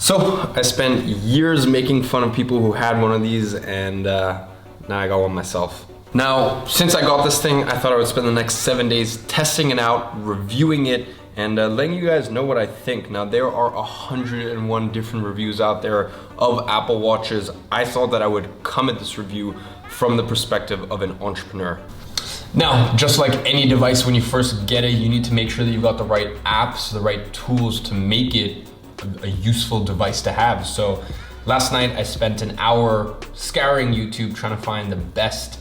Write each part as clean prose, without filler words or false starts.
So I spent years making fun of people who had one of these, and now I got one myself. Now, since I got this thing, I thought I would spend the next 7 days testing it out, reviewing it, and letting you guys know what I think. Now, there are 101 different reviews out there of Apple Watches. I thought that I would come at this review from the perspective of an entrepreneur. Now, just like any device, when you first get it, you need to make sure that you've got the right apps, the right tools to make it a useful device to have. So last night I spent an hour scouring YouTube trying to find the best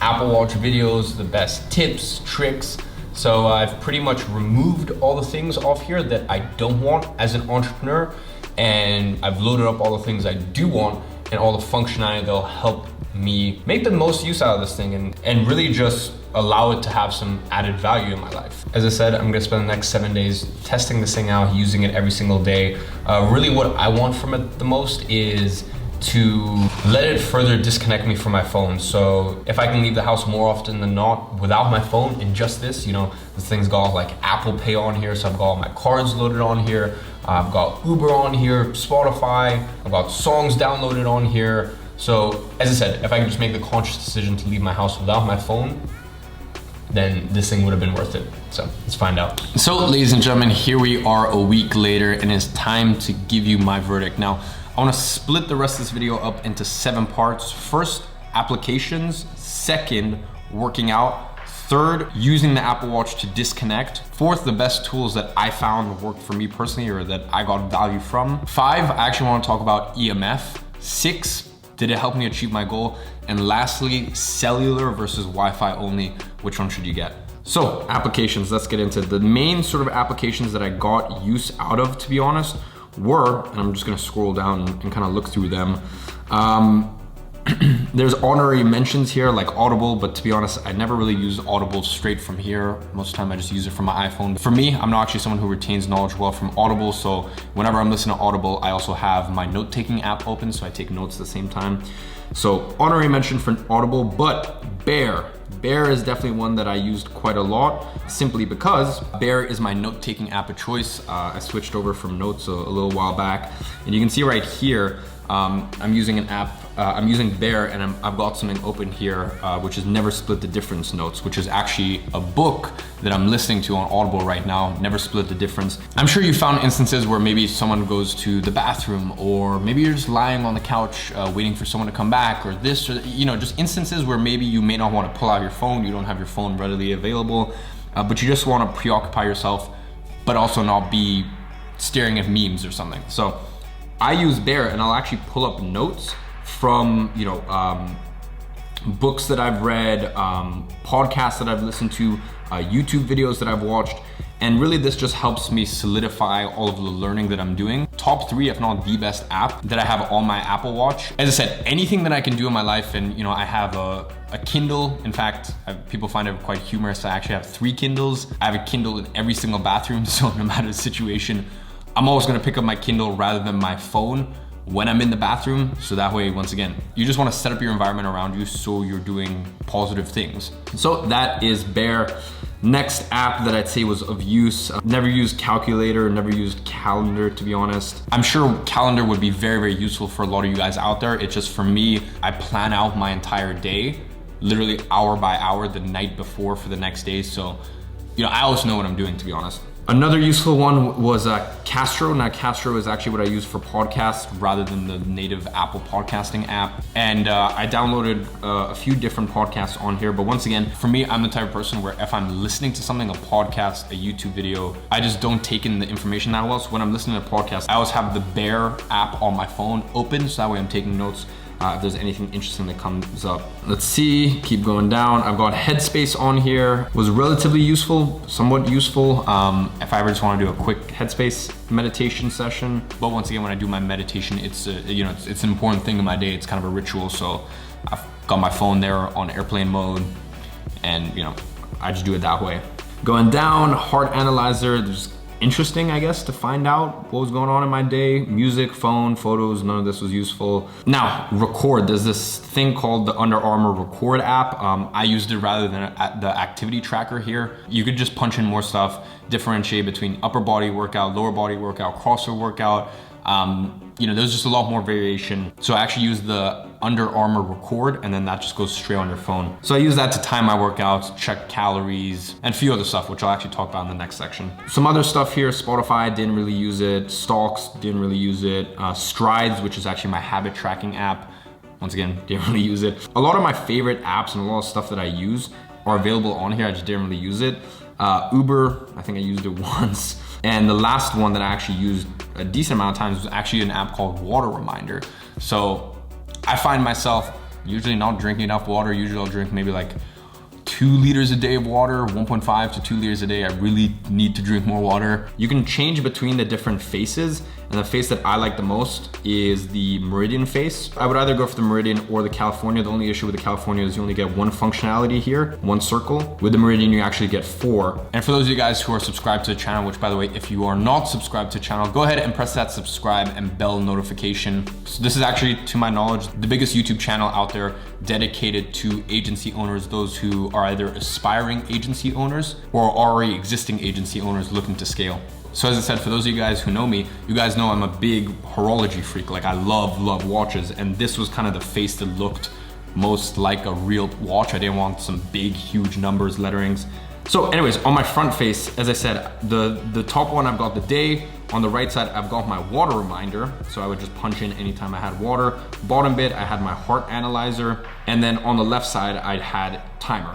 Apple Watch videos, the best tips, tricks. So I've pretty much removed all the things off here that I don't want as an entrepreneur, and I've loaded up all the things I do want and all the functionality that'll help me make the most use out of this thing and really just allow it to have some added value in my life. As I said, I'm gonna spend the next 7 days testing this thing out, using it every single day. Really what I want from it the most is to let it further disconnect me from my phone. So if I can leave the house more often than not without my phone and just this, this thing's got like Apple Pay on here, so I've got all my cards loaded on here. I've got Uber on here, Spotify, I've got songs downloaded on here. So as I said, if I can just make the conscious decision to leave my house without my phone, then this thing would have been worth it. So let's find out. So ladies and gentlemen, here we are a week later, and it's time to give you my verdict. Now, I wanna split the rest of this video up into 7 parts. First, applications. Second, working out. Third, using the Apple Watch to disconnect. Fourth, the best tools that I found worked for me personally or that I got value from. 5, I actually wanna talk about EMF. 6, did it help me achieve my goal? And lastly, cellular versus Wi-Fi only, which one should you get? So applications, let's get into it. The main sort of applications that I got use out of, to be honest, were, and I'm just gonna scroll down and kind of look through them. There's honorary mentions here like Audible, but to be honest, I never really use Audible straight from here. Most of the time I just use it from my iPhone. For me, I'm not actually someone who retains knowledge well from Audible, so whenever I'm listening to Audible, I also have my note-taking app open, so I take notes at the same time. So honorary mention for Audible, but Bear. Bear is definitely one that I used quite a lot, simply because Bear is my note-taking app of choice. I switched over from Notes a little while back, and you can see right here, I'm using an app, I'm using Bear, and I've got something open here, which is Never Split the Difference Notes, which is actually a book that I'm listening to on Audible right now, Never Split the Difference. I'm sure you found instances where maybe someone goes to the bathroom, or maybe you're just lying on the couch waiting for someone to come back, or this, or just instances where maybe you may not want to pull out your phone, you don't have your phone readily available, but you just want to preoccupy yourself, but also not be staring at memes or something. So I use Bear, and I'll actually pull up notes from books that I've read, podcasts that I've listened to, YouTube videos that I've watched, and really this just helps me solidify all of the learning that I'm doing. Top 3, if not the best app that I have on my Apple Watch. As I said, anything that I can do in my life, and I have a Kindle. In fact, people find it quite humorous. I actually have 3 Kindles. I have a Kindle in every single bathroom, so no matter the situation, I'm always gonna pick up my Kindle rather than my phone when I'm in the bathroom. So that way, once again, you just wanna set up your environment around you so you're doing positive things. So that is Bear. Next app that I'd say was of use, never used Calculator, never used Calendar, to be honest. I'm sure Calendar would be very, very useful for a lot of you guys out there. It's just for me, I plan out my entire day, literally hour by hour the night before for the next day. So, I always know what I'm doing, to be honest. Another useful one was Castro. Now Castro is actually what I use for podcasts rather than the native Apple podcasting app. And I downloaded a few different podcasts on here, but once again, for me, I'm the type of person where if I'm listening to something, a podcast, a YouTube video, I just don't take in the information that well. So when I'm listening to a podcast, I always have the Bear app on my phone open, so that way I'm taking notes if there's anything interesting that comes up. Let's see, keep going down. I've got Headspace on here. Was relatively useful, somewhat useful, if I ever just want to do a quick Headspace meditation session. But once again, when I do my meditation, it's it's an important thing in my day. It's kind of a ritual, so I've got my phone there on airplane mode, and I just do it that way. Going down, Heart Analyzer. There's interesting, I guess, to find out what was going on in my day. Music, phone, photos, none of this was useful. Now, Record. There's this thing called the Under Armour Record app. I used it rather than the activity tracker here. You could just punch in more stuff, differentiate between upper body workout, lower body workout, CrossFit workout. there's just a lot more variation. So I actually use the Under Armour Record, and then that just goes straight on your phone. So I use that to time my workouts, check calories, and a few other stuff, which I'll actually talk about in the next section. Some other stuff here, Spotify, didn't really use it. Stalks, didn't really use it. Strides, which is actually my habit tracking app. Once again, didn't really use it. A lot of my favorite apps and a lot of stuff that I use are available on here. I just didn't really use it. Uber, I think I used it once. And the last one that I actually used a decent amount of times was actually an app called Water Reminder. So I find myself usually not drinking enough water. Usually I'll drink maybe like 2 liters a day of water, 1.5 to 2 liters a day. I really need to drink more water. You can change between the different faces, and the face that I like the most is the Meridian face. I would either go for the Meridian or the California. The only issue with the California is you only get one functionality here, one circle. With the Meridian, you actually get 4. And for those of you guys who are subscribed to the channel, which by the way, if you are not subscribed to the channel, go ahead and press that subscribe and bell notification. So this is actually, to my knowledge, the biggest YouTube channel out there dedicated to agency owners, those who are either aspiring agency owners or already existing agency owners looking to scale. So as I said, for those of you guys who know me, you guys know I'm a big horology freak. Like I love watches, and this was kind of the face that looked most like a real watch. I didn't want some big, huge numbers, letterings. So anyways, on my front face, as I said, the top one, I've got the day. On the right side, I've got my water reminder. So I would just punch in anytime I had water. Bottom bit, I had my heart analyzer. And then on the left side, I had timer.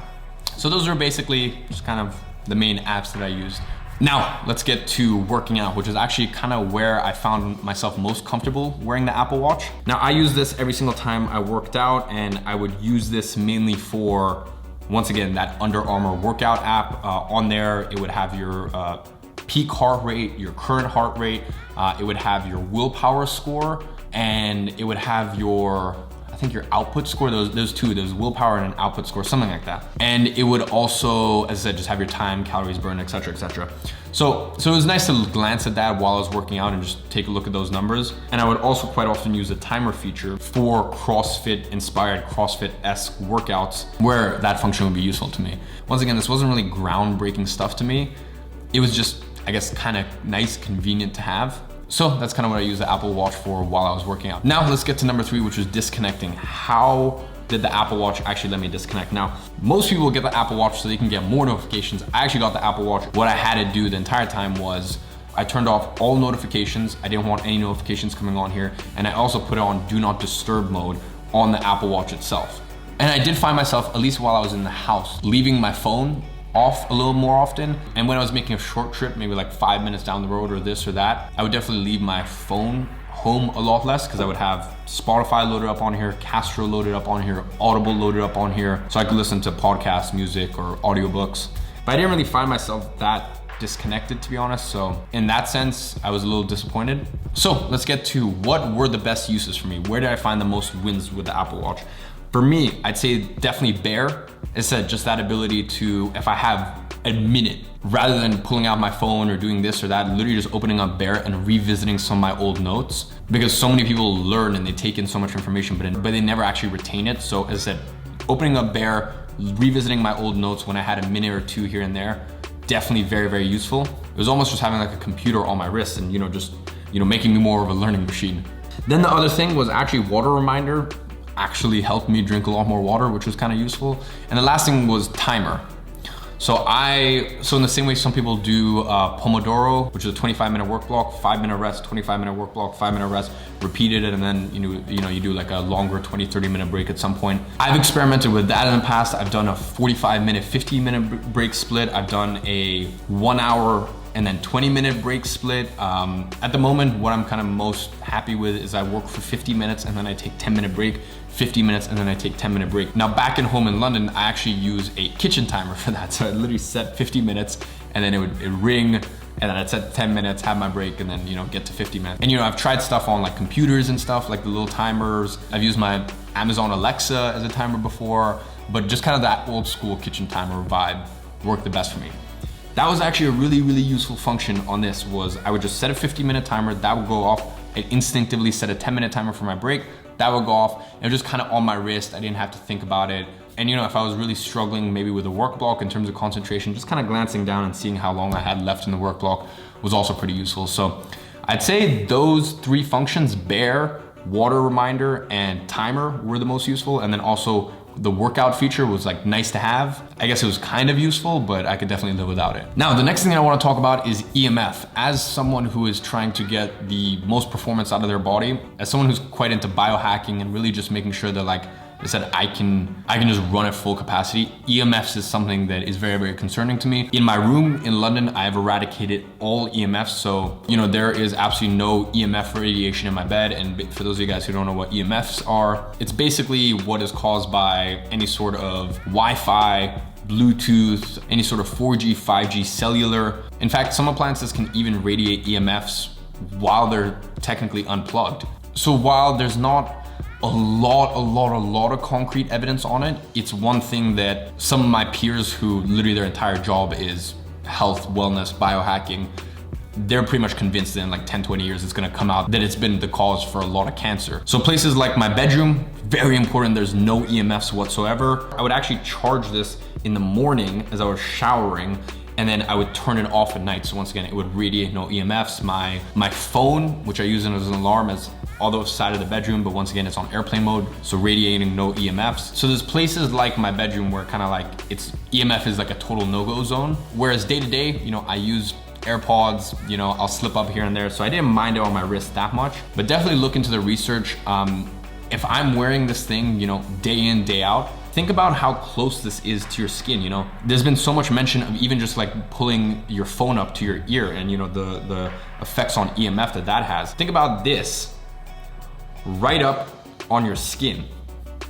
So those are basically just kind of the main apps that I used. Now, let's get to working out, which is actually kind of where I found myself most comfortable wearing the Apple Watch. Now, I use this every single time I worked out, and I would use this mainly for, once again, that Under Armour workout app. On there, it would have your peak heart rate, your current heart rate, it would have your willpower score, and it would have your, I think your output score, those two, there's willpower and an output score, something like that. And it would also, as I said, just have your time, calories burned, etc., etc. So it was nice to glance at that while I was working out and just take a look at those numbers. And I would also quite often use the timer feature for CrossFit inspired, CrossFit-esque workouts where that function would be useful to me. Once again, this wasn't really groundbreaking stuff to me. It was just, I guess, kind of nice, convenient to have. So that's kind of what I use the Apple Watch for while I was working out. Now let's get to number 3, which was disconnecting. How did the Apple Watch actually let me disconnect? Now, most people get the Apple Watch so they can get more notifications. I actually got the Apple Watch. What I had to do the entire time was I turned off all notifications. I didn't want any notifications coming on here. And I also put it on do not disturb mode on the Apple Watch itself. And I did find myself, at least while I was in the house, leaving my phone off a little more often. And when I was making a short trip, maybe like 5 minutes down the road or this or that, I would definitely leave my phone home a lot less, because I would have Spotify loaded up on here, Castro loaded up on here, Audible loaded up on here, so I could listen to podcasts, music, or audiobooks. But I didn't really find myself that disconnected, to be honest. So in that sense, I was a little disappointed. So let's get to what were the best uses for me. Where did I find the most wins with the Apple Watch? For me, I'd say definitely Bear. It's just that ability to, if I have a minute, rather than pulling out my phone or doing this or that, literally just opening up Bear and revisiting some of my old notes. Because so many people learn and they take in so much information, but they never actually retain it. So as I said, opening up Bear, revisiting my old notes when I had a minute or two here and there, definitely very, very useful. It was almost just having like a computer on my wrist and just making me more of a learning machine. Then the other thing was actually Water Reminder. Actually helped me drink a lot more water, which was kind of useful. And the last thing was timer. So in the same way some people do Pomodoro, which is a 25-minute work block, 5-minute rest, 25-minute work block, 5-minute rest, repeated it, and then you do like a longer 20-30-minute break at some point. I've experimented with that in the past. I've done a 45-minute, 15-minute break split. I've done a 1 hour and then 20-minute break split. At the moment, what I'm kind of most happy with is I work for 50 minutes and then I take 10-minute break, 50 minutes, and then I take 10-minute break. Now back in home in London, I actually use a kitchen timer for that. So I literally set 50 minutes and then it'd ring, and then I'd set 10 minutes, have my break, and then get to 50 minutes. And I've tried stuff on like computers and stuff, like the little timers. I've used my Amazon Alexa as a timer before, but just kind of that old school kitchen timer vibe worked the best for me. That was actually a really, really useful function on this. Was I would just set a 50-minute timer, that would go off. I'd instinctively set a 10-minute timer for my break, that would go off. It was just kind of on my wrist. I didn't have to think about it. And if I was really struggling maybe with a work block in terms of concentration, just kind of glancing down and seeing how long I had left in the work block was also pretty useful. So I'd say those 3 functions, bear, water reminder, and timer were the most useful. And then also the workout feature was like nice to have. I guess it was kind of useful, but I could definitely live without it. Now, the next thing I want to talk about is EMF. As someone who is trying to get the most performance out of their body, as someone who's quite into biohacking and really just making sure that, like I said, I can just run at full capacity, EMFs is something that is very, very concerning to me. In my room in London, I have eradicated all EMFs. So, there is absolutely no EMF radiation in my bed. And for those of you guys who don't know what EMFs are, it's basically what is caused by any sort of Wi-Fi, Bluetooth, any sort of 4G, 5G, cellular. In fact, some appliances can even radiate EMFs while they're technically unplugged. So while there's not a lot of concrete evidence on it, it's one thing that some of my peers who literally their entire job is health, wellness, biohacking, they're pretty much convinced that in like 10, 20 years, it's gonna come out that it's been the cause for a lot of cancer. So places like my bedroom, very important, there's no EMFs whatsoever. I would actually charge this in the morning as I was showering, and then I would turn it off at night. So once again, it would radiate no EMFs. My phone, which I use as an alarm, is on the side of the bedroom, but once again, it's on airplane mode, so radiating no EMFs. So there's places like my bedroom where kind of like EMF is like a total no-go zone. Whereas day to day, I use AirPods, I'll slip up here and there. So I didn't mind it on my wrist that much, but definitely look into the research. If I'm wearing this thing, day in, day out, think about how close this is to your skin. There's been so much mention of even just like pulling your phone up to your ear and the effects on EMF that has. Think about this right up on your skin.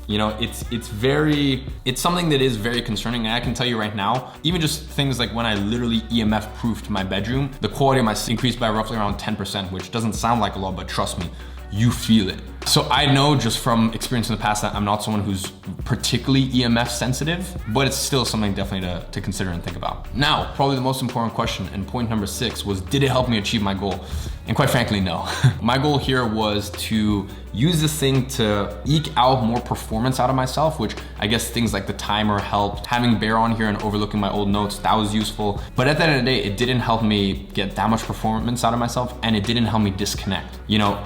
It's something that is very concerning. And I can tell you right now, even just things like when I literally EMF proofed my bedroom, the quality of my increased by roughly around 10%, which doesn't sound like a lot, but trust me, you feel it. So I know just from experience in the past that I'm not someone who's particularly EMF sensitive, but it's still something definitely to consider and think about. Now, probably the most important question, and point number 6 was, did it help me achieve my goal? And quite frankly, no. My goal here was to use this thing to eke out more performance out of myself, which I guess things like the timer helped. Having Bear on here and overlooking my old notes, that was useful. But at the end of the day, it didn't help me get that much performance out of myself, and it didn't help me disconnect.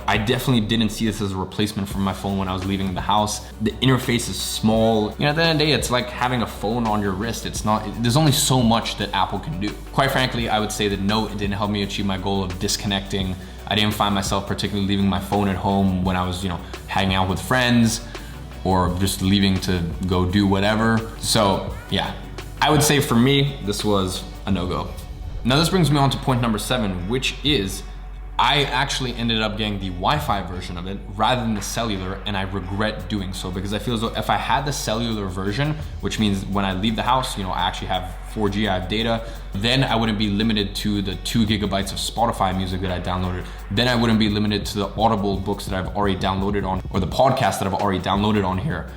I definitely didn't see this as a replacement for my phone when I was leaving the house. The interface is small. At the end of the day, it's like having a phone on your wrist. There's only so much that Apple can do. Quite frankly, I would say that no, it didn't help me achieve my goal of disconnecting. I didn't find myself particularly leaving my phone at home when I was, hanging out with friends or just leaving to go do whatever. So yeah, I would say for me, this was a no-go. Now this brings me on to point number 7, which is I actually ended up getting the Wi-Fi version of it rather than the cellular, and I regret doing so because I feel as though if I had the cellular version, which means when I leave the house, I actually have 4G, I have data, then I wouldn't be limited to the 2 gigabytes of Spotify music that I downloaded. Then I wouldn't be limited to the Audible books that I've already downloaded on, or the podcast that I've already downloaded on here.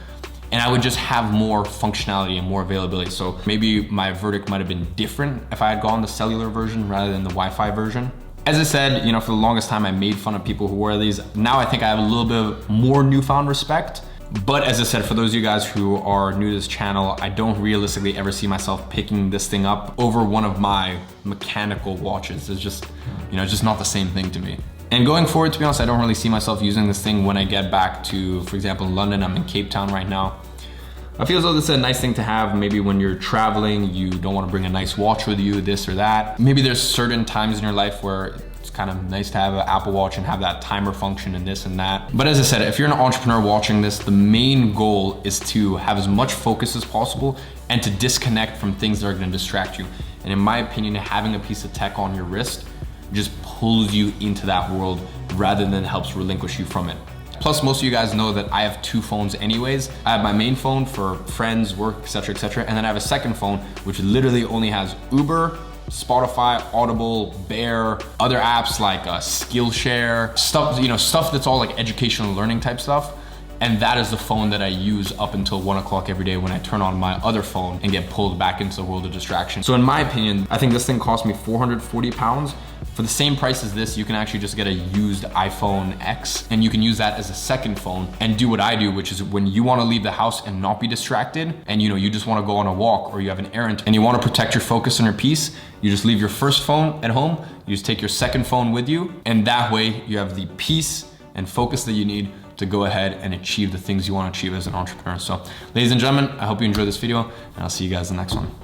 And I would just have more functionality and more availability. So maybe my verdict might have been different if I had gone the cellular version rather than the Wi-Fi version. As I said, for the longest time I made fun of people who wear these. Now I think I have a little bit more newfound respect. But as I said, for those of you guys who are new to this channel, I don't realistically ever see myself picking this thing up over one of my mechanical watches. It's just, just not the same thing to me. And going forward, to be honest, I don't really see myself using this thing when I get back to, for example, in London. I'm in Cape Town right now. I feel as though this is a nice thing to have. Maybe when you're traveling, you don't want to bring a nice watch with you, this or that. Maybe there's certain times in your life where it's kind of nice to have an Apple Watch and have that timer function and this and that. But as I said, if you're an entrepreneur watching this, the main goal is to have as much focus as possible and to disconnect from things that are going to distract you. And in my opinion, having a piece of tech on your wrist just pulls you into that world rather than helps relinquish you from it. Plus, most of you guys know that I have 2 phones anyways. I have my main phone for friends, work, etc., etc. And then I have a second phone, which literally only has Uber, Spotify, Audible, Bear, other apps like Skillshare, stuff, stuff that's all like educational learning type stuff. And that is the phone that I use up until 1 o'clock every day when I turn on my other phone and get pulled back into the world of distraction. So in my opinion, I think this thing cost me 440 pounds. For the same price as this, you can actually just get a used iPhone X and you can use that as a second phone and do what I do, which is when you want to leave the house and not be distracted and you just want to go on a walk or you have an errand and you want to protect your focus and your peace, you just leave your first phone at home, you just take your second phone with you, and that way you have the peace and focus that you need to go ahead and achieve the things you want to achieve as an entrepreneur. So ladies and gentlemen, I hope you enjoyed this video and I'll see you guys in the next one.